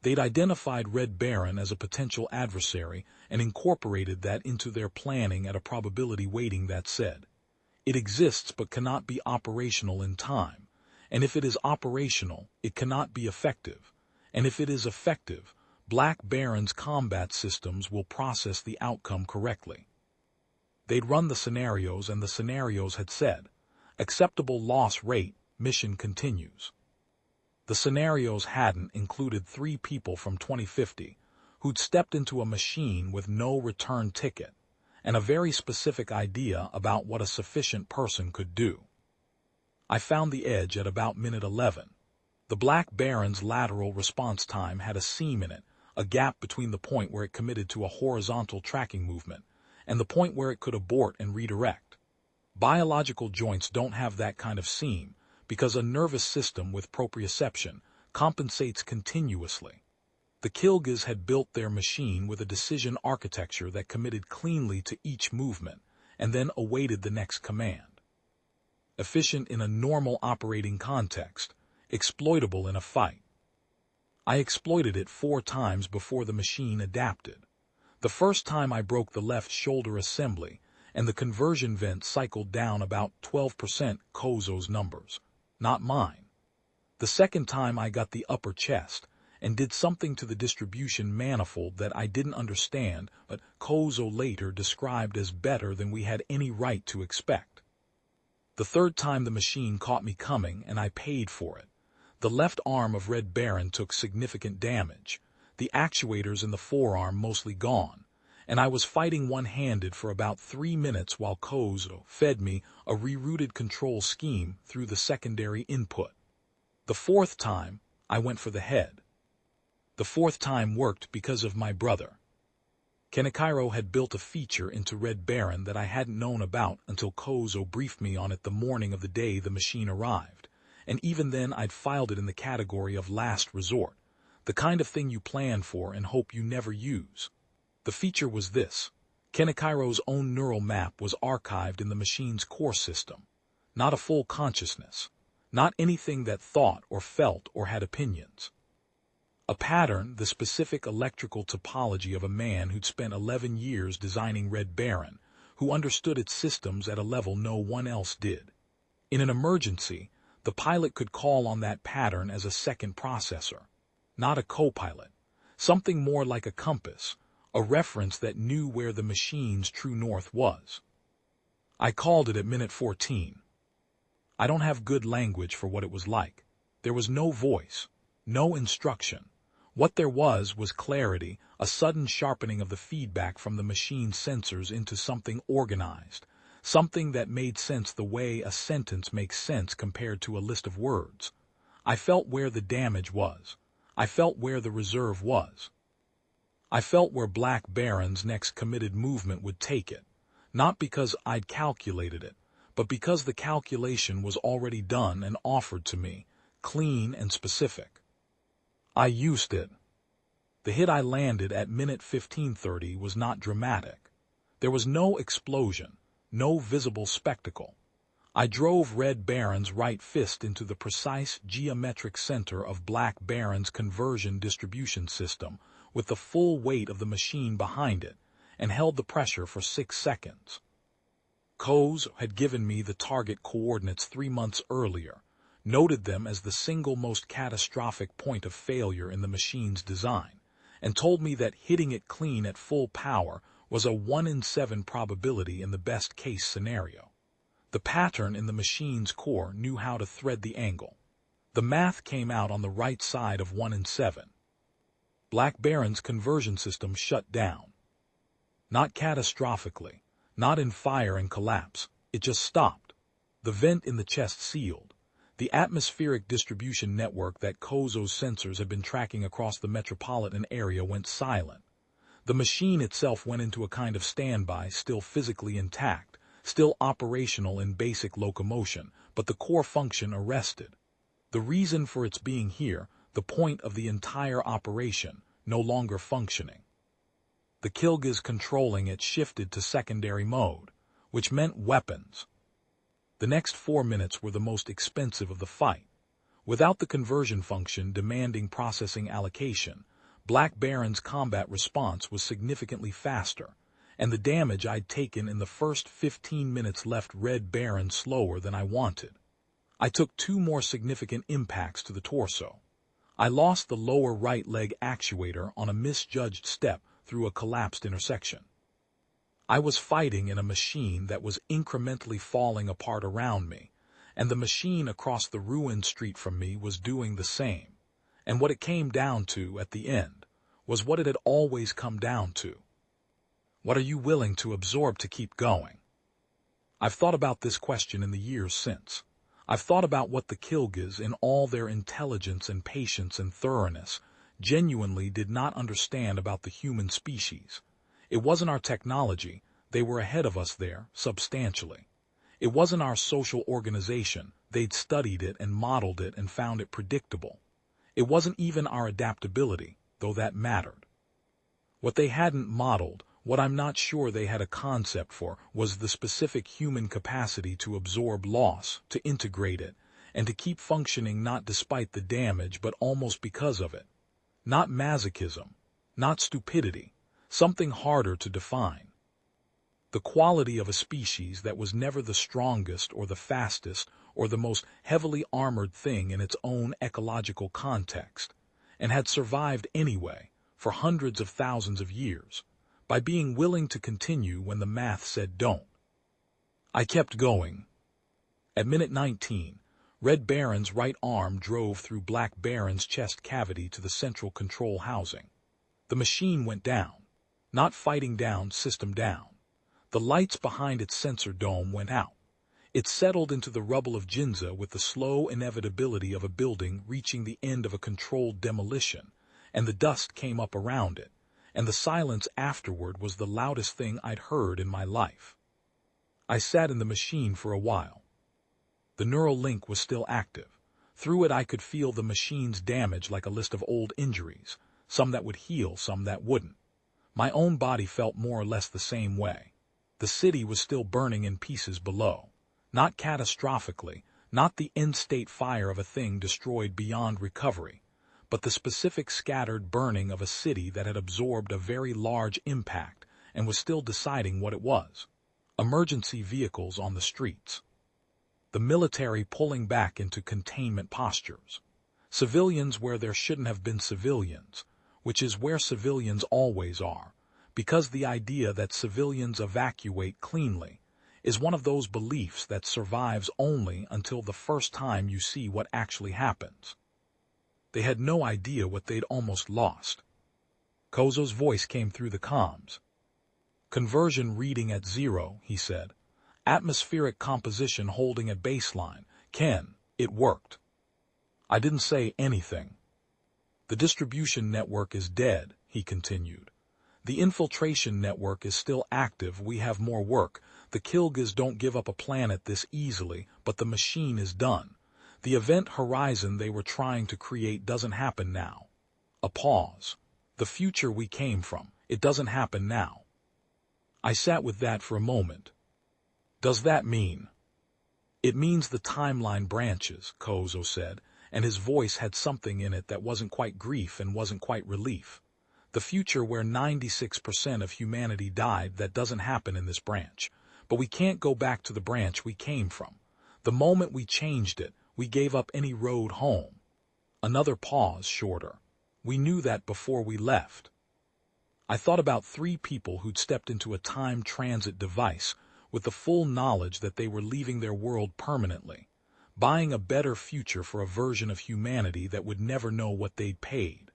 Speaker 1: They'd identified Red Baron as a potential adversary and incorporated that into their planning at a probability weighting that said, it exists but cannot be operational in time, and if it is operational, it cannot be effective, and if it is effective, Black Baron's combat systems will process the outcome correctly. They'd run the scenarios, and the scenarios had said, acceptable loss rate, mission continues. The scenarios hadn't included 3 people from 2050 who'd stepped into a machine with no return ticket and a very specific idea about what a sufficient person could do. I found the edge at about minute 11. The Black Baron's lateral response time had a seam in it, a gap between the point where it committed to a horizontal tracking movement and the point where it could abort and redirect. Biological joints don't have that kind of seam, because a nervous system with proprioception compensates continuously. The Killgis had built their machine with a decision architecture that committed cleanly to each movement and then awaited the next command. Efficient in a normal operating context, exploitable in a fight. I exploited it 4 times before the machine adapted. The first time I broke the left shoulder assembly, and the conversion vent cycled down about 12% Kozo's numbers. Not mine. The second time I got the upper chest and did something to the distribution manifold that I didn't understand, but Kozo later described as better than we had any right to expect. The third time the machine caught me coming and I paid for it. The left arm of Red Baron took significant damage, the actuators in the forearm mostly gone, and I was fighting one-handed for about 3 minutes while Kozo fed me a rerouted control scheme through the secondary input. The fourth time, I went for the head. The fourth time worked because of my brother. Kenichiro had built a feature into Red Baron that I hadn't known about until Kozo briefed me on it the morning of the day the machine arrived, and even then I'd filed it in the category of last resort, the kind of thing you plan for and hope you never use. The feature was this. Kenichiro's own neural map was archived in the machine's core system. Not a full consciousness. Not anything that thought or felt or had opinions. A pattern, the specific electrical topology of a man who'd spent 11 years designing Red Baron, who understood its systems at a level no one else did. In an emergency, the pilot could call on that pattern as a second processor. Not a co-pilot. Something more like a compass. A reference that knew where the machine's true north was. I called it at minute 14. I don't have good language for what it was like. There was no voice, no instruction. What there was clarity, a sudden sharpening of the feedback from the machine's sensors into something organized, something that made sense the way a sentence makes sense compared to a list of words. I felt where the damage was. I felt where the reserve was. I felt where Black Baron's next committed movement would take it, not because I'd calculated it, but because the calculation was already done and offered to me, clean and specific. I used it. The hit I landed at minute 15:30 was not dramatic. There was no explosion, no visible spectacle. I drove Red Baron's right fist into the precise geometric center of Black Baron's conversion distribution system, with the full weight of the machine behind it, and held the pressure for 6 seconds. Kozo had given me the target coordinates 3 months earlier, noted them as the single most catastrophic point of failure in the machine's design, and told me that hitting it clean at full power was a 1 in 7 probability in the best-case scenario. The pattern in the machine's core knew how to thread the angle. The math came out on the right side of 1 in 7. Black Baron's conversion system shut down. Not catastrophically, not in fire and collapse, it just stopped. The vent in the chest sealed. The atmospheric distribution network that Kozo's sensors had been tracking across the metropolitan area went silent. The machine itself went into a kind of standby, still physically intact, still operational in basic locomotion, but the core function arrested. The reason for its being here, the point of the entire operation, no longer functioning. The Killgis controlling it shifted to secondary mode. which meant weapons. The next 4 minutes were the most expensive of the fight. Without the conversion function demanding processing allocation, Black Baron's combat response was significantly faster, and the damage I'd taken in the first 15 minutes left Red Baron slower than I wanted. I took 2 more significant impacts to the torso. I lost the lower right leg actuator on a misjudged step through a collapsed intersection. I was fighting in a machine that was incrementally falling apart around me, and the machine across the ruined street from me was doing the same. And what it came down to at the end was what it had always come down to. What are you willing to absorb to keep going? I've thought about this question in the years since. I've thought about what the Killgis, in all their intelligence and patience and thoroughness, genuinely did not understand about the human species. It wasn't our technology, they were ahead of us there, substantially. It wasn't our social organization, they'd studied it and modeled it and found it predictable. It wasn't even our adaptability, though that mattered. What they hadn't modeled, what I'm not sure they had a concept for, was the specific human capacity to absorb loss, to integrate it, and to keep functioning not despite the damage but almost because of it. Not masochism, not stupidity, something harder to define. The quality of a species that was never the strongest or the fastest or the most heavily armored thing in its own ecological context, and had survived anyway for hundreds of thousands of years, by being willing to continue when the math said don't. I kept going. At minute 19, Red Baron's right arm drove through Black Baron's chest cavity to the central control housing. The machine went down. Not fighting down, system down. The lights behind its sensor dome went out. It settled into the rubble of Ginza with the slow inevitability of a building reaching the end of a controlled demolition, and the dust came up around it, and the silence afterward was the loudest thing I'd heard in my life. I sat in the machine for a while. The neural link was still active. Through it I could feel the machine's damage like a list of old injuries, some that would heal, some that wouldn't. My own body felt more or less the same way. The city was still burning in pieces below. Not catastrophically, not the end-state fire of a thing destroyed beyond recovery, but the specific scattered burning of a city that had absorbed a very large impact and was still deciding what it was. Emergency vehicles on the streets. The military pulling back into containment postures. Civilians where there shouldn't have been civilians, which is where civilians always are, because the idea that civilians evacuate cleanly is one of those beliefs that survives only until the first time you see what actually happens. They had no idea what they'd almost lost. Kozo's voice came through the comms. Conversion reading at 0, he said. Atmospheric composition holding at baseline. Ken, it worked. I didn't say anything. The distribution network is dead, he continued. The infiltration network is still active. We have more work. The Killgis don't give up a planet this easily, but the machine is done. The event horizon they were trying to create doesn't happen now. A pause. The future we came from, it doesn't happen now. I sat with that for a moment. Does that mean? It means the timeline branches, Kozo said, and his voice had something in it that wasn't quite grief and wasn't quite relief. The future where 96% of humanity died, that doesn't happen in this branch. But we can't go back to the branch we came from. The moment we changed it, we gave up any road home. Another pause, shorter. We knew that before we left. I thought about 3 people who'd stepped into a time transit device with the full knowledge that they were leaving their world permanently, buying a better future for a version of humanity that would never know what they'd paid.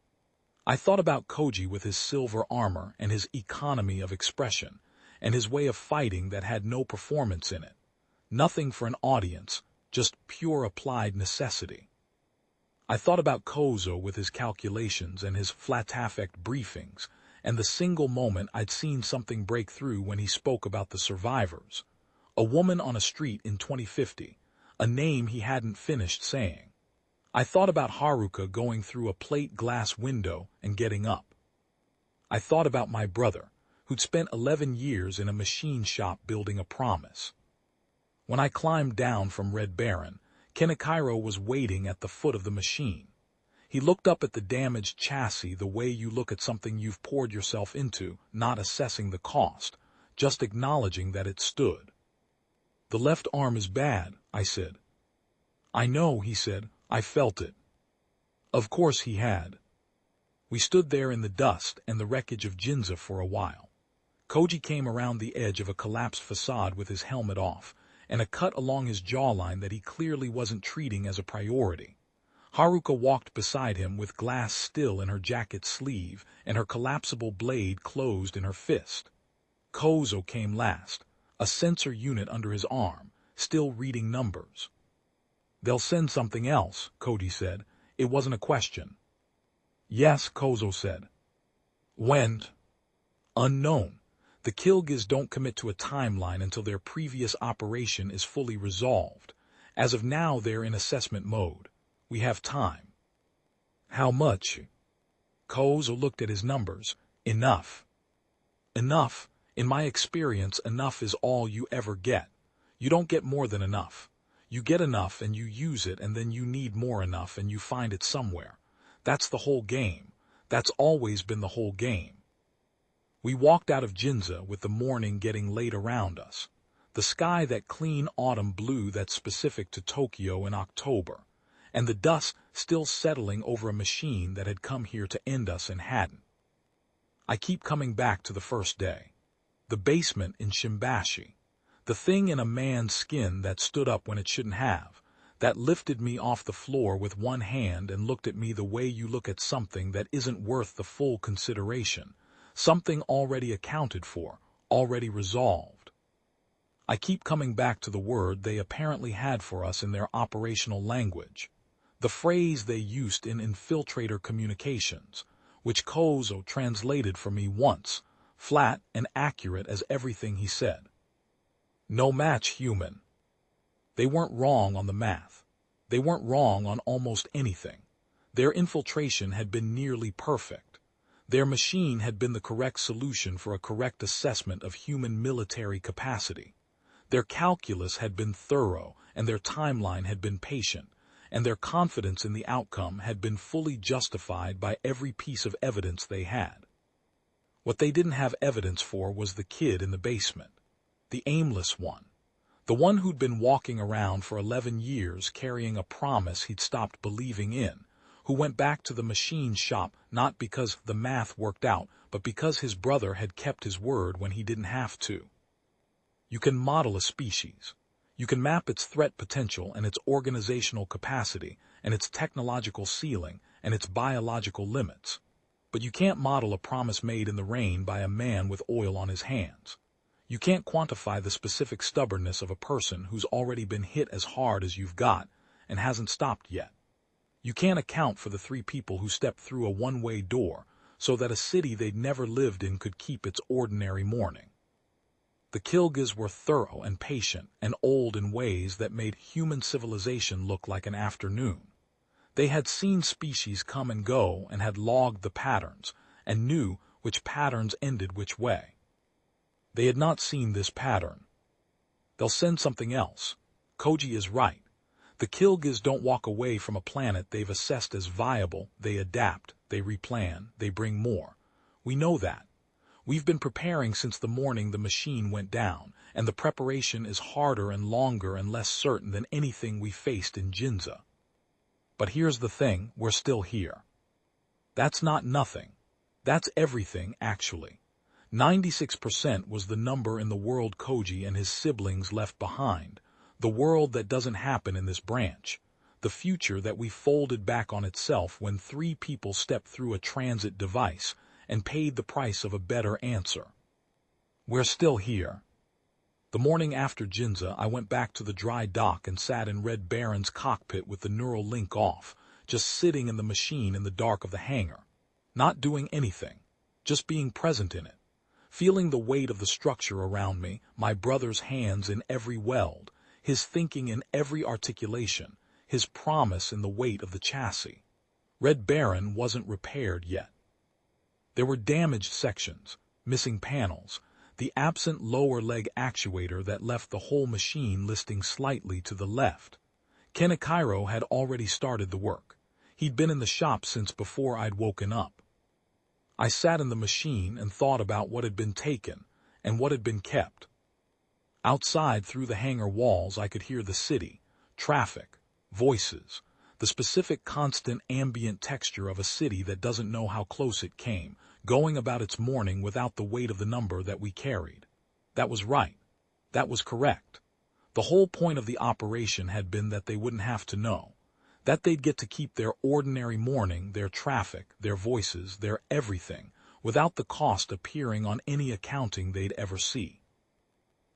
Speaker 1: I thought about Koji with his silver armor and his economy of expression, and his way of fighting that had no performance in it. Nothing for an audience, just pure applied necessity. I thought about Kozo with his calculations and his flat-affect briefings, and the single moment I'd seen something break through when he spoke about the survivors. A woman on a street in 2050, a name he hadn't finished saying. I thought about Haruka going through a plate glass window and getting up. I thought about my brother, who'd spent 11 years in a machine shop building a promise. When I climbed down from Red Baron, Kenichiro was waiting at the foot of the machine. He looked up at the damaged chassis the way you look at something you've poured yourself into, not assessing the cost, just acknowledging that it stood. "The left arm is bad," I said. "I know," he said. "I felt it." Of course he had. We stood there in the dust and the wreckage of Ginza for a while. Koji came around the edge of a collapsed facade with his helmet off, and a cut along his jawline that he clearly wasn't treating as a priority. Haruka walked beside him with glass still in her jacket sleeve and her collapsible blade closed in her fist. Kozo came last, a sensor unit under his arm, still reading numbers. "They'll send something else," Cody said. "It wasn't a question." "Yes," Kozo said. "When?" "Unknown. The Killgis don't commit to a timeline until their previous operation is fully resolved. As of now, they're in assessment mode. We have time." "How much?" Kozo looked at his numbers. "Enough." "Enough? In my experience, enough is all you ever get. You don't get more than enough. You get enough and you use it, and then you need more enough and you find it somewhere. That's the whole game. That's always been the whole game." We walked out of Ginza with the morning getting late around us. The sky that clean autumn blue that's specific to Tokyo in October, and the dust still settling over a machine that had come here to end us and hadn't. I keep coming back to the first day. The basement in Shimbashi. The thing in a man's skin that stood up when it shouldn't have, that lifted me off the floor with one hand and looked at me the way you look at something that isn't worth the full consideration, something already accounted for, already resolved. I keep coming back to the word they apparently had for us in their operational language, the phrase they used in infiltrator communications, which Kozo translated for me once, flat and accurate as everything he said. "No match human." They weren't wrong on the math. They weren't wrong on almost anything. Their infiltration had been nearly perfect. Their machine had been the correct solution for a correct assessment of human military capacity. Their calculus had been thorough, and their timeline had been patient, and their confidence in the outcome had been fully justified by every piece of evidence they had. What they didn't have evidence for was the kid in the basement, the aimless one, the one who'd been walking around for 11 years carrying a promise he'd stopped believing in, who went back to the machine shop not because the math worked out, but because his brother had kept his word when he didn't have to. You can model a species. You can map its threat potential and its organizational capacity and its technological ceiling and its biological limits. But you can't model a promise made in the rain by a man with oil on his hands. You can't quantify the specific stubbornness of a person who's already been hit as hard as you've got and hasn't stopped yet. You can't account for the 3 people who stepped through a one-way door so that a city they'd never lived in could keep its ordinary morning. The Killgis were thorough and patient and old in ways that made human civilization look like an afternoon. They had seen species come and go and had logged the patterns and knew which patterns ended which way. They had not seen this pattern. They'll send something else. Koji is right. The Killgis don't walk away from a planet they've assessed as viable. They adapt, they replan, they bring more. We know that. We've been preparing since the morning the machine went down, and the preparation is harder and longer and less certain than anything we faced in Ginza. But here's the thing, we're still here. That's not nothing. That's everything, actually. 96% was the number in the world Koji and his siblings left behind, the world that doesn't happen in this branch, the future that we folded back on itself when 3 people stepped through a transit device and paid the price of a better answer. We're still here. The morning after Ginza, I went back to the dry dock and sat in Red Baron's cockpit with the neural link off, just sitting in the machine in the dark of the hangar, not doing anything, just being present in it, feeling the weight of the structure around me, my brother's hands in every weld, his thinking in every articulation, his promise in the weight of the chassis. Red Baron wasn't repaired yet. There were damaged sections, missing panels, the absent lower leg actuator that left the whole machine listing slightly to the left. Kenichiro had already started the work. He'd been in the shop since before I'd woken up. I sat in the machine and thought about what had been taken and what had been kept. Outside, through the hangar walls, I could hear the city, traffic, voices, the specific constant ambient texture of a city that doesn't know how close it came, going about its morning without the weight of the number that we carried. That was right. That was correct. The whole point of the operation had been that they wouldn't have to know, that they'd get to keep their ordinary morning, their traffic, their voices, their everything, without the cost appearing on any accounting they'd ever see.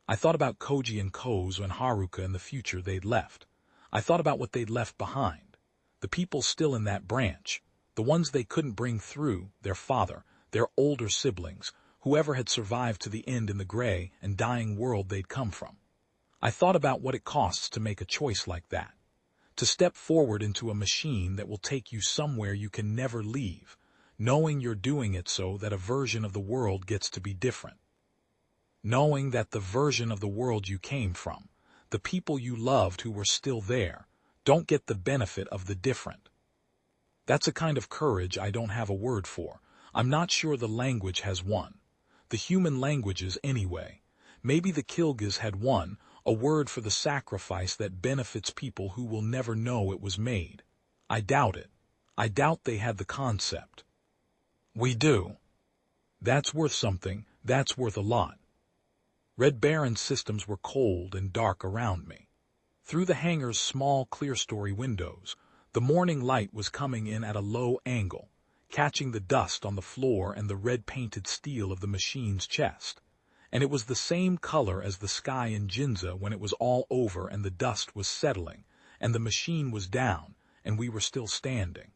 Speaker 1: I thought about Koji and Kozo and Haruka and the future they'd left. I thought about what they'd left behind. The people still in that branch, the ones they couldn't bring through, their father, their older siblings, whoever had survived to the end in the gray and dying world they'd come from. I thought about what it costs to make a choice like that, to step forward into a machine that will take you somewhere you can never leave, knowing you're doing it so that a version of the world gets to be different. Knowing that the version of the world you came from, the people you loved who were still there, don't get the benefit of the different. That's a kind of courage I don't have a word for. I'm not sure the language has one. The human languages anyway. Maybe the Killgis had one, a word for the sacrifice that benefits people who will never know it was made. I doubt it. I doubt they had the concept. We do. That's worth something. That's worth a lot. Red Baron's systems were cold and dark around me. Through the hangar's small clerestory windows, the morning light was coming in at a low angle, catching the dust on the floor and the red-painted steel of the machine's chest. And it was the same color as the sky in Ginza when it was all over and the dust was settling, and the machine was down, and we were still standing.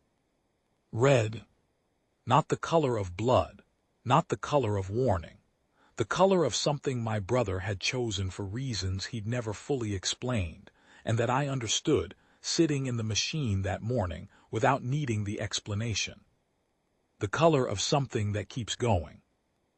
Speaker 1: Red. Not the color of blood, not the color of warning. The color of something my brother had chosen for reasons he'd never fully explained, and that I understood, sitting in the machine that morning, without needing the explanation. The color of something that keeps going.